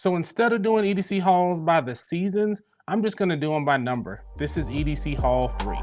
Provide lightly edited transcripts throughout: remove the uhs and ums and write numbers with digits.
So instead of doing EDC hauls by the seasons, I'm just gonna do them by number. This is EDC haul 3.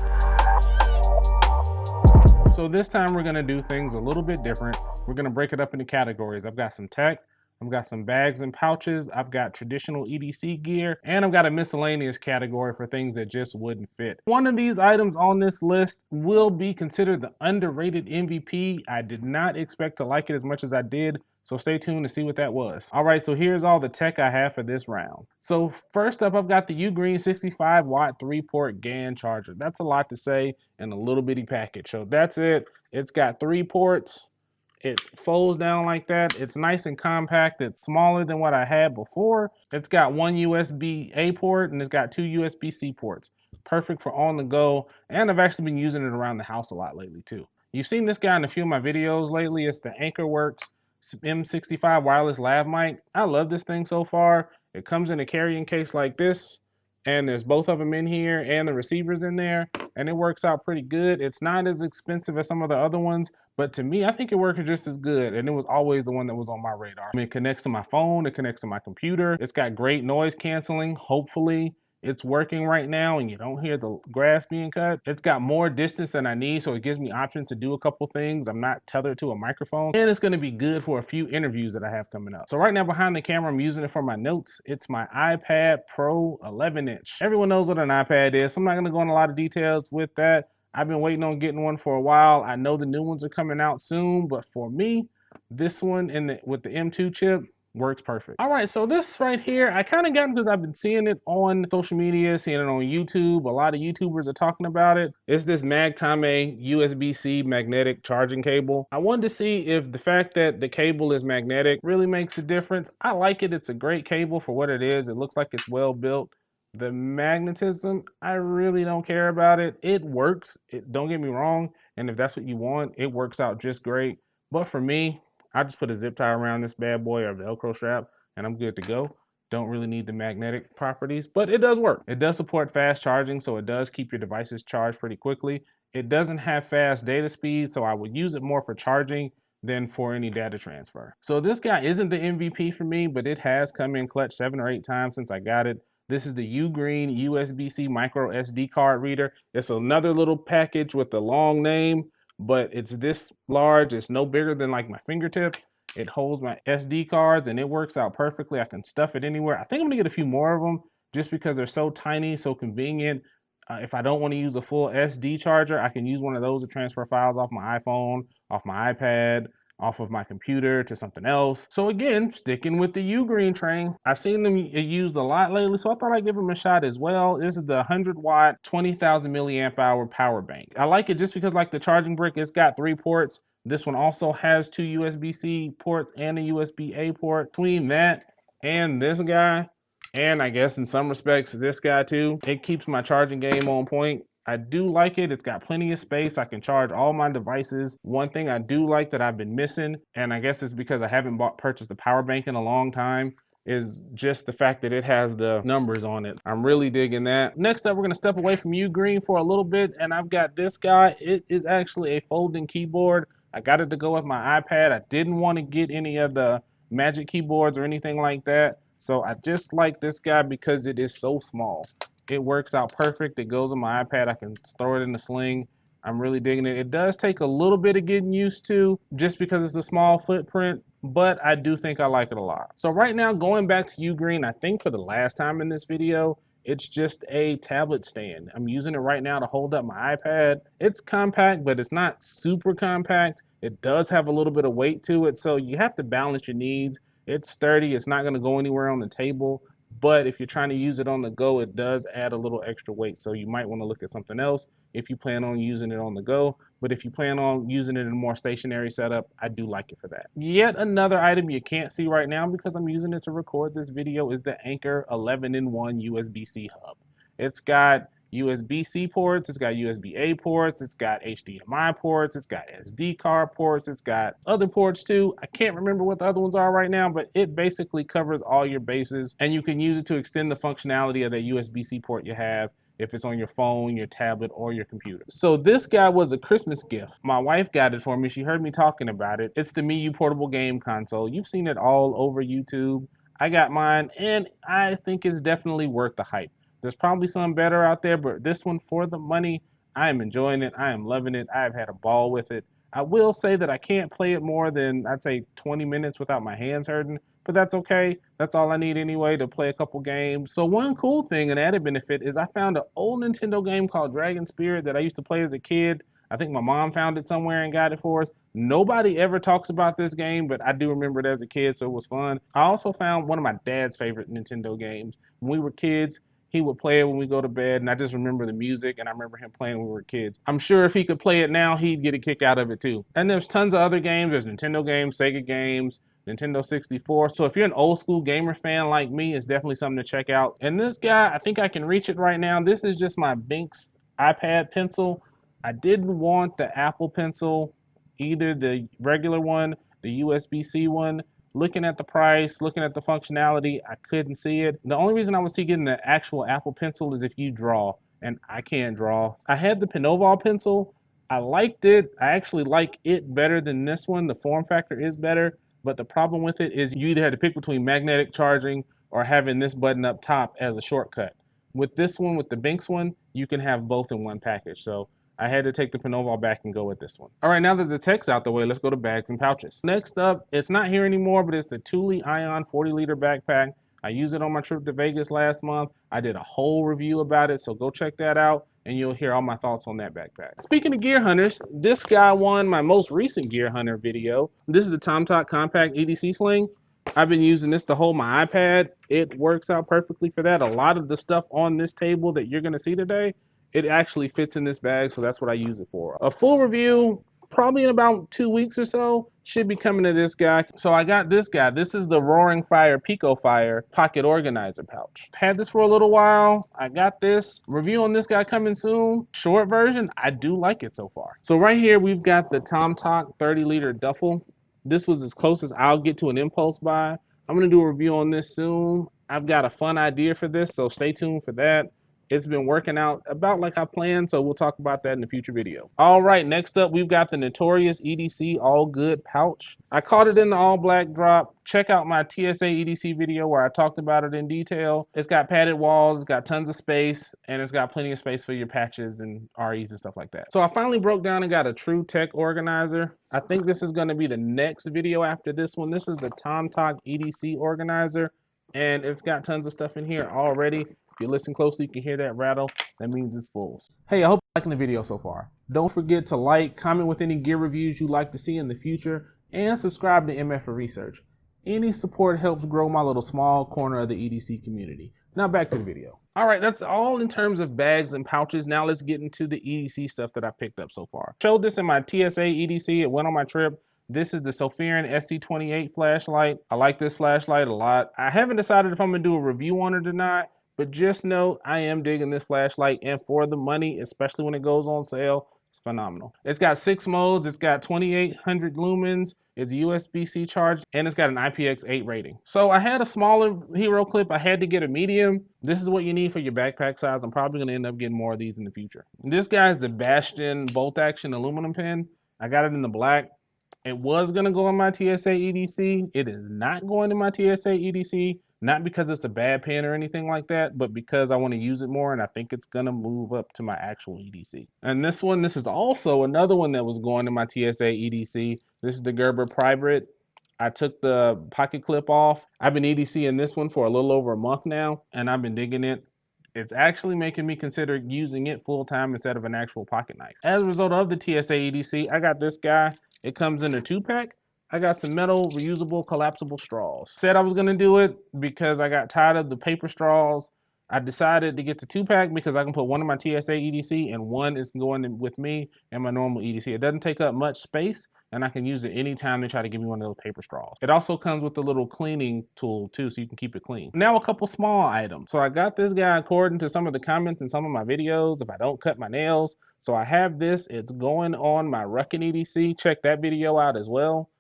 So this time we're gonna do things a little bit different. We're gonna break it up into categories. I've got some tech, I've got some bags and pouches, I've got traditional EDC gear, and I've got a miscellaneous category for things that just wouldn't fit. One of these items on this list will be considered the underrated MVP. I did not expect to like it as much as I did, so stay tuned to see what that was. All right, so here's all the tech I have for this round. So first up, I've got the Ugreen 65 watt 3-port GAN charger. That's a lot to say in a little bitty package. So that's it. It's got 3 ports. It folds down like that. It's nice and compact. It's smaller than what I had before. It's got 1 USB-A port and it's got 2 USB-C ports. Perfect for on the go. And I've actually been using it around the house a lot lately too. You've seen this guy in a few of my videos lately. It's the AnchorWorks M65 wireless lav mic. I love this thing so far. It comes in a carrying case like this, and there's both of them in here and the receivers in there, and it works out pretty good. It's not as expensive as some of the other ones, but to me, I think it works just as good, and it was always the one that was on my radar. I mean, it connects to my phone, it connects to my computer. It's got great noise canceling. Hopefully it's working right now and you don't hear the grass being cut. It's got more distance than I need, so it gives me options to do a couple things. I'm not tethered to a microphone, and it's gonna be good for a few interviews that I have coming up. So right now behind the camera, I'm using it for my notes. It's my iPad Pro 11-inch. Everyone knows what an iPad is, so I'm not gonna go into a lot of details with that. I've been waiting on getting one for a while. I know the new ones are coming out soon, but for me, this one with the M2 chip, works perfect. All right, so this right here, I kind of got it because I've been seeing it on social media, seeing it on YouTube. A lot of YouTubers are talking about it. It's this Magtame USB-C magnetic charging cable. I wanted to see if the fact that the cable is magnetic really makes a difference. I like it. It's a great cable for what it is. It looks like it's well built. The magnetism, I really don't care about it. It works. Don't get me wrong. And if that's what you want, it works out just great. But for me, I just put a zip tie around this bad boy or Velcro strap and I'm good to go. Don't really need the magnetic properties, but it does work. It does support fast charging, so it does keep your devices charged pretty quickly. It doesn't have fast data speed, so I would use it more for charging than for any data transfer. So this guy isn't the MVP for me, but it has come in clutch 7 or 8 times since I got it. This is the Ugreen USB-C micro SD card reader. It's another little package with a long name, but it's this large. It's no bigger than like my fingertip. It holds my SD cards and it works out perfectly. I can stuff it anywhere. I think I'm gonna get a few more of them just because they're so tiny, so convenient. If I don't want to use a full SD charger, I can use one of those to transfer files off my iPhone, off my iPad, off of my computer to something else. So again, sticking with the Ugreen train, I've seen them used a lot lately, so I thought I'd give them a shot as well. This is the 100 watt, 20,000 milliamp hour power bank. I like it just because like the charging brick, it's got 3 ports. This one also has 2 USB-C ports and a USB-A port. Between that and this guy, and I guess in some respects this guy too, it keeps my charging game on point. I do like it. It's got plenty of space. I can charge all my devices. One thing I do like that I've been missing, and I guess it's because I haven't purchased a power bank in a long time, is just the fact that it has the numbers on it. I'm really digging that. Next up, we're gonna step away from Ugreen for a little bit, and I've got this guy. It is actually a folding keyboard. I got it to go with my iPad. I didn't want to get any of the Magic keyboards or anything like that. So I just like this guy because it is so small. It works out perfect. It goes on my iPad. I can throw it in the sling. I'm really digging it. It does take a little bit of getting used to just because it's a small footprint, but I do think I like it a lot. So right now, going back to Ugreen, I think for the last time in this video, it's just a tablet stand. I'm using it right now to hold up my iPad. It's compact, but it's not super compact. It does have a little bit of weight to it, so you have to balance your needs. It's sturdy. It's not going to go anywhere on the table. But if you're trying to use it on the go, it does add a little extra weight. So you might want to look at something else if you plan on using it on the go. But if you plan on using it in a more stationary setup, I do like it for that. Yet another item you can't see right now because I'm using it to record this video is the Anchor 11-in-1 USB-C hub. It's got USB-C ports, it's got USB-A ports, it's got HDMI ports, it's got SD card ports, it's got other ports too. I can't remember what the other ones are right now, but it basically covers all your bases, and you can use it to extend the functionality of that USB-C port you have if it's on your phone, your tablet, or your computer. So this guy was a Christmas gift. My wife got it for me. She heard me talking about it. It's the Miu portable game console. You've seen it all over YouTube. I got mine, and I think it's definitely worth the hype. There's probably some better out there, but this one, for the money, I am enjoying it. I am loving it. I've had a ball with it. I will say that I can't play it more than, I'd say, 20 minutes without my hands hurting, but that's okay. That's all I need anyway to play a couple games. So one cool thing, an added benefit, is I found an old Nintendo game called Dragon Spirit that I used to play as a kid. I think my mom found it somewhere and got it for us. Nobody ever talks about this game, but I do remember it as a kid, so it was fun. I also found one of my dad's favorite Nintendo games. When we were kids, he would play it when we go to bed, and I just remember the music, and I remember him playing when we were kids. I'm sure if he could play it now, he'd get a kick out of it too. And there's tons of other games. There's Nintendo games, Sega games, Nintendo 64. So if you're an old school gamer fan like me, it's definitely something to check out. And this guy, I think I can reach it right now. This is just my Binks iPad pencil. I didn't want the Apple Pencil, either the regular one, the USB-C one. Looking at the price, looking at the functionality, I couldn't see it. The only reason I would see getting the actual Apple Pencil is if you draw, and I can't draw. I had the Pinoval pencil. I liked it. I actually like it better than this one. The form factor is better, but the problem with it is you either had to pick between magnetic charging or having this button up top as a shortcut. With this one, with the Binks one, you can have both in one package. So I had to take the Pinoval back and go with this one. All right, now that the tech's out the way, let's go to bags and pouches. Next up, it's not here anymore, but it's the Thule Ion 40-liter backpack. I used it on my trip to Vegas last month. I did a whole review about it, so go check that out, and you'll hear all my thoughts on that backpack. Speaking of gear hunters, this guy won my most recent gear hunter video. This is the TomTok Compact EDC Sling. I've been using this to hold my iPad. It works out perfectly for that. A lot of the stuff on this table that you're gonna see today, it actually fits in this bag, so that's what I use it for. A full review, probably in about 2 weeks or so, should be coming to this guy. So I got this guy. This is the Roaring Fire Pico Fire Pocket Organizer Pouch. Had this for a little while. I got this. Review on this guy coming soon. Short version, I do like it so far. So right here, we've got the TomTok 30-liter duffel. This was as close as I'll get to an impulse buy. I'm gonna do a review on this soon. I've got a fun idea for this, so stay tuned for that. It's been working out about like I planned, so we'll talk about that in a future video. All right, next up, we've got the notorious EDC All Good pouch. I caught it in the all black drop. Check out my TSA EDC video where I talked about it in detail. It's got padded walls, it's got tons of space, and it's got plenty of space for your patches and REs and stuff like that. So I finally broke down and got a true tech organizer. I think this is gonna be the next video after this one. This is the TomTok EDC organizer, and it's got tons of stuff in here already. If you listen closely, you can hear that rattle. That means it's full. Hey, I hope you're liking the video so far. Don't forget to like, comment with any gear reviews you'd like to see in the future, and subscribe to MF for Research. Any support helps grow my little small corner of the EDC community. Now back to the video. All right, that's all in terms of bags and pouches. Now let's get into the EDC stuff that I picked up so far. Showed this in my TSA EDC. It went on my trip. This is the Sofiran SC28 flashlight. I like this flashlight a lot. I haven't decided if I'm gonna do a review on it or not, but just know I am digging this flashlight, and for the money, especially when it goes on sale, it's phenomenal. It's got 6 modes, it's got 2800 lumens, it's USB-C charged, and it's got an IPX8 rating. So I had a smaller hero clip, I had to get a medium. This is what you need for your backpack size. I'm probably gonna end up getting more of these in the future. This guy's the Bastion bolt action aluminum pen. I got it in the black. It was gonna go on my TSA EDC. It is not going to my TSA EDC. Not because it's a bad pen or anything like that, but because I want to use it more, and I think it's gonna move up to my actual EDC. And this one, this is also another one that was going to my TSA EDC. This is the Gerber Prybrit. I took the pocket clip off. I've been EDCing this one for a little over a month now, and I've been digging it. It's actually making me consider using it full time instead of an actual pocket knife. As a result of the TSA EDC, I got this guy. It comes in a 2-pack. I got some metal reusable collapsible straws. Said I was gonna do it because I got tired of the paper straws. I decided to get the 2-pack because I can put one in my TSA EDC and one is going with me and my normal EDC. It doesn't take up much space, and I can use it anytime they try to give me one of those paper straws. It also comes with a little cleaning tool too, so you can keep it clean. Now a couple small items. So I got this guy according to some of the comments in some of my videos, if I don't cut my nails. So I have this, it's going on my Ruckin EDC. Check that video out as well.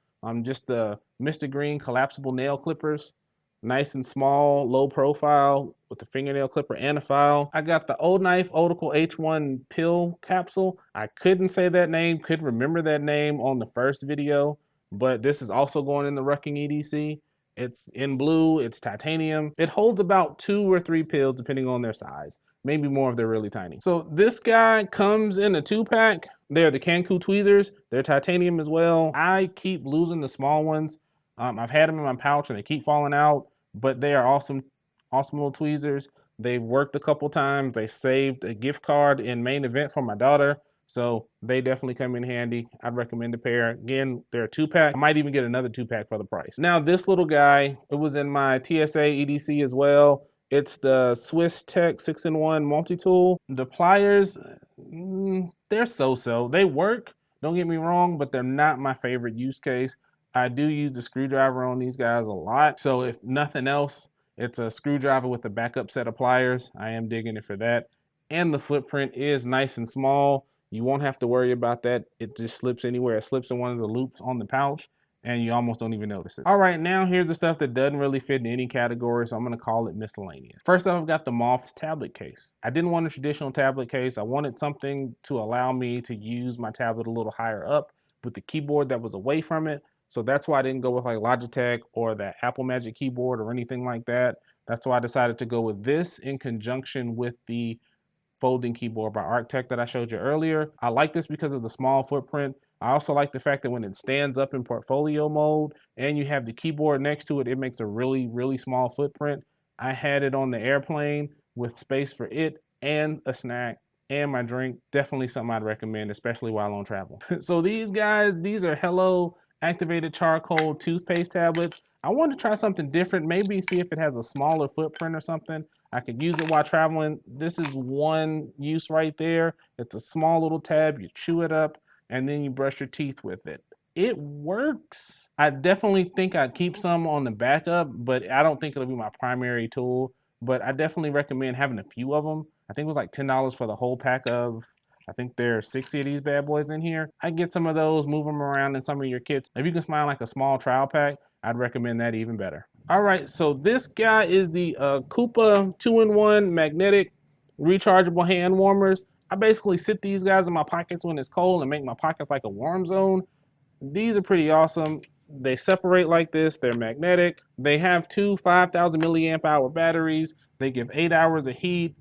Just the Mr. Green collapsible nail clippers. Nice and small, low profile with the fingernail clipper and a file. I got the Old Knife Otical H1 pill capsule. I couldn't say that name, couldn't remember that name on the first video, but this is also going in the Rucking EDC. It's in blue, it's titanium. It holds about 2 or 3 pills depending on their size. Maybe more if they're really tiny. So this guy comes in a 2-pack. They're the Kanku tweezers. They're titanium as well. I keep losing the small ones. I've had them in my pouch and they keep falling out, but they are awesome, awesome little tweezers. They've worked a couple times. They saved a gift card in Main Event for my daughter. So they definitely come in handy. I'd recommend a pair. Again, they're a 2-pack. I might even get another 2-pack for the price. Now this little guy, it was in my TSA EDC as well. It's the Swiss Tech 6-in-1 multi-tool. The pliers, they're so-so. They work, don't get me wrong, but they're not my favorite use case. I do use the screwdriver on these guys a lot. So if nothing else, it's a screwdriver with a backup set of pliers. I am digging it for that. And the footprint is nice and small. You won't have to worry about that. It just slips anywhere. It slips in one of the loops on the pouch and you almost don't even notice it. All right, now here's the stuff that doesn't really fit in any category, so I'm gonna call it miscellaneous. First up, I've got the Moth's tablet case. I didn't want a traditional tablet case. I wanted something to allow me to use my tablet a little higher up with the keyboard that was away from it. So that's why I didn't go with like Logitech or the Apple Magic Keyboard or anything like that. That's why I decided to go with this in conjunction with the folding keyboard by Arctech that I showed you earlier. I like this because of the small footprint. I also like the fact that when it stands up in portfolio mode and you have the keyboard next to it, it makes a really, really small footprint. I had it on the airplane with space for it and a snack and my drink. Definitely something I'd recommend, especially while on travel. So these guys, these are Hello activated charcoal toothpaste tablets. I wanted to try something different, maybe see if it has a smaller footprint or something. I could use it while traveling. This is one use right there. It's a small little tab, you chew it up, and then you brush your teeth with it. It works. I definitely think I'd keep some on the backup, but I don't think it'll be my primary tool. But I definitely recommend having a few of them. I think it was like $10 for the whole pack of, I think there are 60 of these bad boys in here. I'd get some of those, move them around in some of your kits. If you can find like a small trial pack, I'd recommend that even better. All right, so this guy is the Koopa 2-in-1 magnetic rechargeable hand warmers. I basically sit these guys in my pockets when it's cold and make my pockets like a warm zone. These are pretty awesome. They separate like this. They're magnetic. They have two 5,000 milliamp hour batteries. They give 8 hours of heat.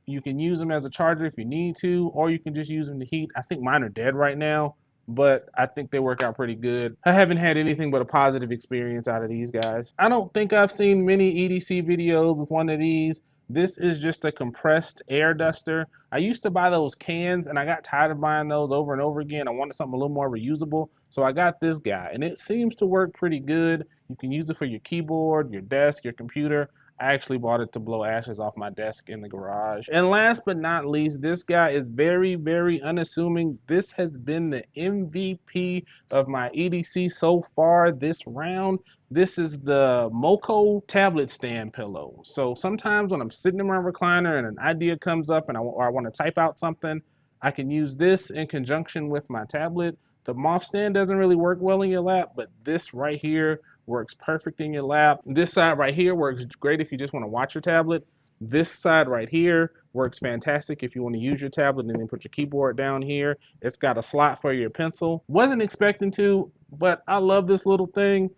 You can use them as a charger if you need to, or you can just use them to heat. I think mine are dead right now, but I think they work out pretty good. I haven't had anything but a positive experience out of these guys. I don't think I've seen many EDC videos with one of these. This is just a compressed air duster. I used to buy those cans and I got tired of buying those over and over again. I wanted something a little more reusable. So I got this guy and it seems to work pretty good. You can use it for your keyboard, your desk, your computer. I actually bought it to blow ashes off my desk in the garage. And last but not least, this guy is very, very unassuming. This has been the MVP of my EDC so far this round. This is the Moco tablet stand pillow. So sometimes when I'm sitting in my recliner and an idea comes up and I want to type out something, I can use this in conjunction with my tablet. The Moth stand doesn't really work well in your lap, but this right here works perfect in your lap. This side right here works great if you just want to watch your tablet. This side right here works fantastic if you want to use your tablet and then put your keyboard down here. It's got a slot for your pencil. Wasn't expecting to, but I love this little thing.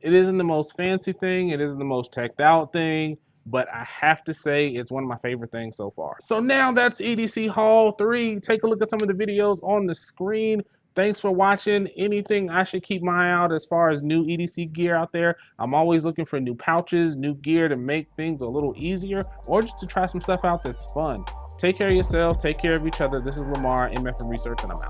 It isn't the most fancy thing. It isn't the most teched out thing, but I have to say it's one of my favorite things so far. So now that's EDC Haul 3. Take a look at some of the videos on the screen. Thanks for watching. Anything I should keep my eye out as far as new EDC gear out there? I'm always looking for new pouches, new gear to make things a little easier, or just to try some stuff out that's fun. Take care of yourselves. Take care of each other. This is Lamar, MF and Research, and I'm out.